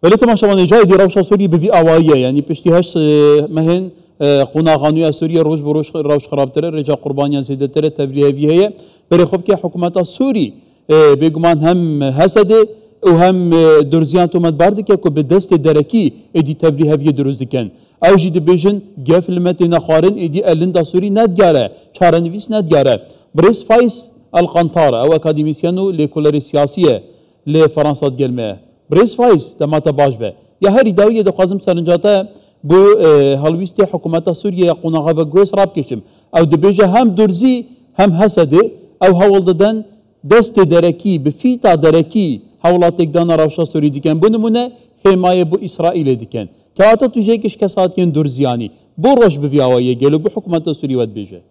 ولی تماشاوان جای دی روشا سوری به وی آواییه یعنی پشتی هش مهن قناغانوی سوریه روز بروش روش خرابتره رجا قربانیان زیده تره تبلیغ ویه برای خوب که حکومت سوری بگمان هم حسده و هم درزیان تو مدبرد که به دست درکی ادی تبلیغ ویه درست کن او جی دبیجن گفلمت نخارن ادی الندا سوری ندگاره چارنویس ندگاره بريس فايس القنطارة أو أكاديميسيانو لكولاري سياسية لفرنسا تقلمه بريس فايس دماتا باش به يا هاري داوية دخوازم سرنجاتا بو هلويستي حكومات سوريا يقونا غابا قويس راب كشم أو دبيجا هم درزي هم حسدي أو هول ددن دست دركي بفيتا دركي هولاتك دانا روشا سوري ديكن بو نمونه حماية بو إسرائيل ديكن كواتا تجيكش كسات كن درزياني بو روش بفياوية جلو بو حكومات سوريا ود بيجا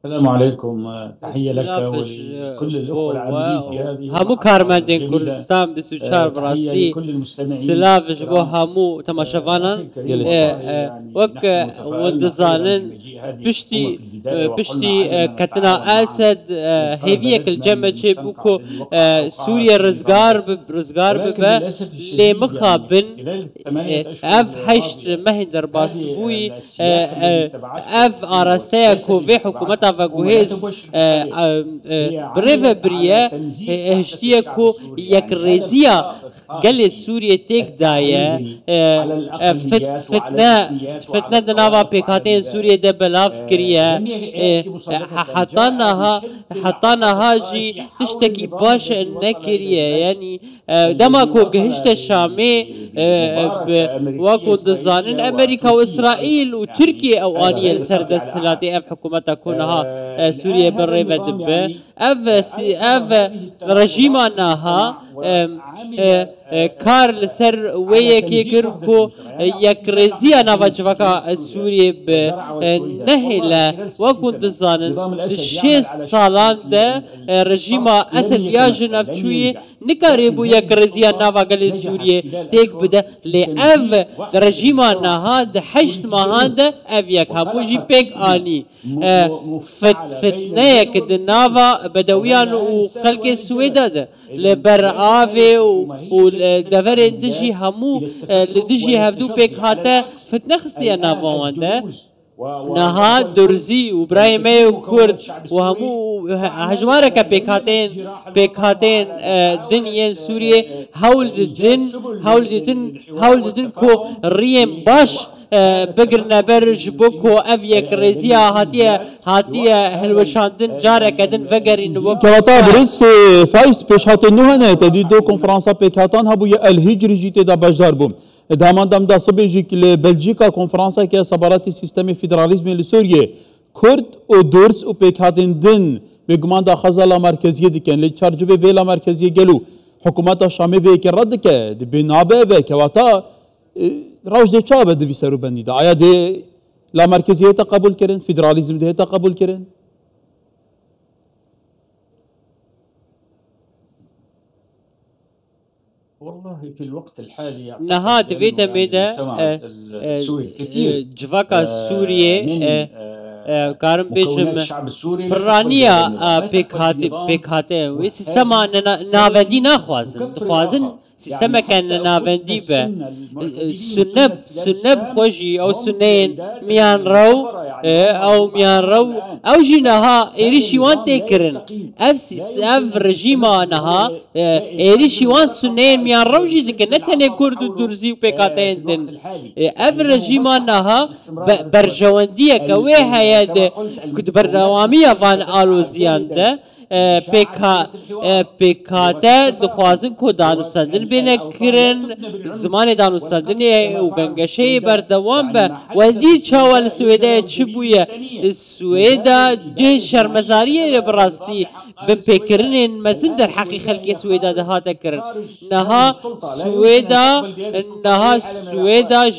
السلام عليكم، تحية لك ولكل الأخوة العاملين في هذه همو كارمندين كردستان بسوچار براستي سلافش بو همو تماشافانا وك وندزانن بشتي كتنا أسد هيفيك الجمع بوكو سوريا رزقار ببا لمخابن اف حشت مهندر باسبوي اف آراستيا كوفي حكومتا وجهز بريفا بريا هشتيا كو يكرزيا قال سوريا تيك دايا فتنة دناوا بيكاتين سوريا ده بلاف كريا حطانها جي تشتكي باش نكريا يعني دما كو جهشت الشامي واكو دزانن امريكا واسرائيل وتركيا او انيه السرد السلاتي اف حكومتها كونها سوريا بالريفة دبه اف رجيمانها كار لسر ويكي كركو يكرزيا نواجوكا سوريا بنهلا وكنت زانن الشيس سالان ده رجيما اسد ياجن افچوي نكاريبو يكرزيا نواغل سوريا تيك بده لأف رجيما نها ده حشت ماهان ده اف يك هموجي بيك اني فتنه كده نافا بدويان وخلق السويدة ده لبرآوي ودفر دجي همو لدجي هفدو بيك هاته فتنه خستيا نافا وانده نها درزي وبراهيمي وكرد وهمو هجمارك بيكاتين دنيا سوريا هول دن كو ريم باش بقرنا برج بوكو افيك ريزيا هاتيه هلوشاندن جارك دن فقرين وكو كواتا بريس فايس بيش هاتنو هنا تديدو كونفرانسا بيكاتان هبو الهجري جيتي دا بجدار بوم دامان دام دا صبيجي لبلجيكا كونفرانسا كي صبراتي سيستمي فيدراليزمي لسوريا كرد و دورس و بيكاتين دن بگمان دا خزالا مركزية دكن لچارجوه ويلا مركزية گلو حكومات شامي ويكي رد كه دي بنابه و كواتا روش دي چا بده سرو بندی دا آیا دي لا مركزية قبول کرن فيدراليزم ده قبول کرن والله في الوقت الحالي نهاد فيتا ميدا جواكا سوريا كارم بيجم برانيا بيكاتي وي سيستما نافندي ناخوازن سيستما كان نافندي به سنب خوشي او سنين ميان رو او جينها ايريشي وان تكرن اف رجيما نها ايريشي وان سنين ميان رو جي دكن نتنه كرد درزي وبيكاتين دن اف رجيما نها برجوانديه كوي هياد كد برنامجيه فان الوزيان ده پیکاته دخوازن کو دانستندن بینه کرن زمان دانستندن و گنگشه بردوام به ودی چاول سویده چی بویه سویده جه شرمزاریه براستی بن پیکرنین مزن در حقی خلقی سویده دهاته کرن نها سویده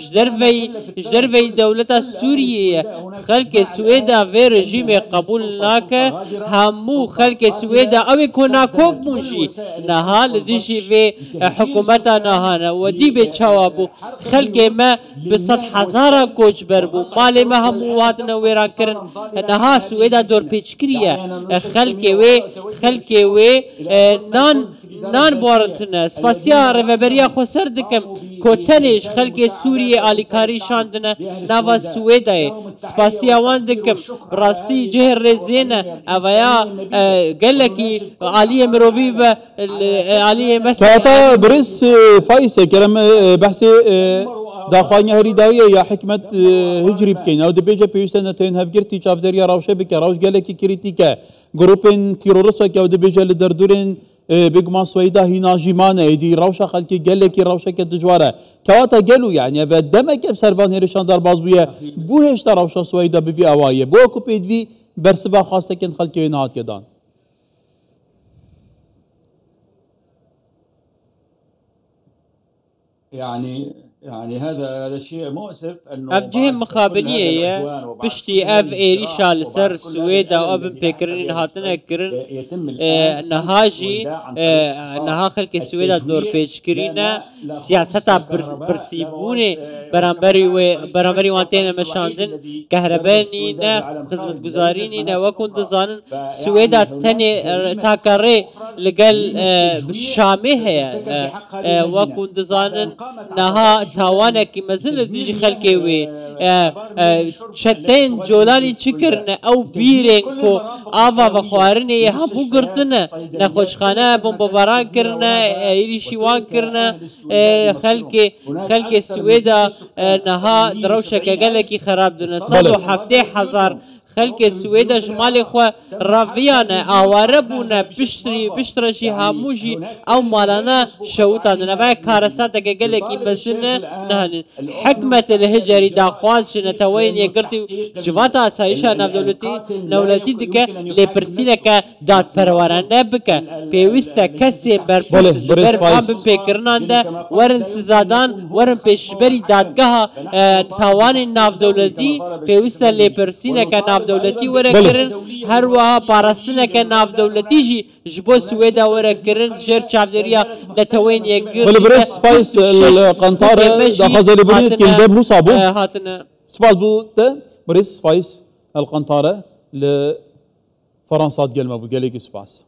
جدروی دولت سوریه خلق سویده و رژیم قبول ناکه همو خلق خلق سويدا أو كنا كوك موجي نهال ديجي في حكومتنا نهانا ودي بتشوابو خلق ما بصد حزارة كوش بربو مالي ما همواتنا ويران كرن نها سويدا دور بيشكرية خلق وي نان بارتنا سپاسیا رهبریا خسر دکم کوتنش خلق سوریه آلیکاری شاندنه نوا سویدای سپاسیا وان دکم راستی جهر رزینه اویا گلکی عالیه مروی و عالیه مثلا فاتا برس فايسه كلام بحث داخوانيا هري داويه يا حكمه هجري بكين او دبيجا بيستنتين هفجرتي شافدريا راوشه بك راوش قالك كريتيكا جروبين تيرورسك او دبيجا لدردورين بيجما سويدا هنا جيمانه يدي روشه خلكي قال لك روشه كدجواره كواتا قالوا يعني بدمك بسربان هيرشان دار بازبيه بو هيش روشه سويدا بفي اوايه بو كوبيد في برسبا خاصه كن خلكي نهات كدان يعني هذا شيء مؤسف انه افجهم مخابنيه بشتي اف ايريشا لسر سويدا وابن بيكرين هاتنا كرن نهاجي نها خلق سويدا دور بيش كرينا سياستا برسيبوني برامبري وانتين مشاندن كهرباني نا خدمت گزاريني نا وكنت زانن سويدا تاني تاكاري لقل شامي هي وكنت زانن نها تاوانك مزل ديجي خلقي وي شتين جولاني چكرن او بيرين كو آوا وخوارني همو گرتن نخوشخانه بمباران کرن ايريشي وان کرن خلق سويدا نها دروشك قلقي خراب دون 170,000 خلق سويدا شمالي خو راويانا آواره بونا بشترشي هموشي او مالانا شوطا دنبا كارساتا قلقي بسن نهن حكمة الهجري دا خواز شنتوين يقرتي جواتا سايشا نولتي دكا لپرسينكا داد پروارانه بكا بيوستا كسي برفام بپیکرنان دا ورن سزادان ورن پیشبری دادگاه تاوان ناف دولتي بيوستا لپرسينكا ناف دولتي ورا كرن هر وها باراستنا كناف دولتي جي جبو سويدا ورا كرن جير شافدريا لتوين يقر ولا بريس فايس القنطارة دا خزالي بريد كين دبهو صابو هاتنا سباس بو ده بريس فايس القنطارة لفرنسا تقل ما بقاليك سباس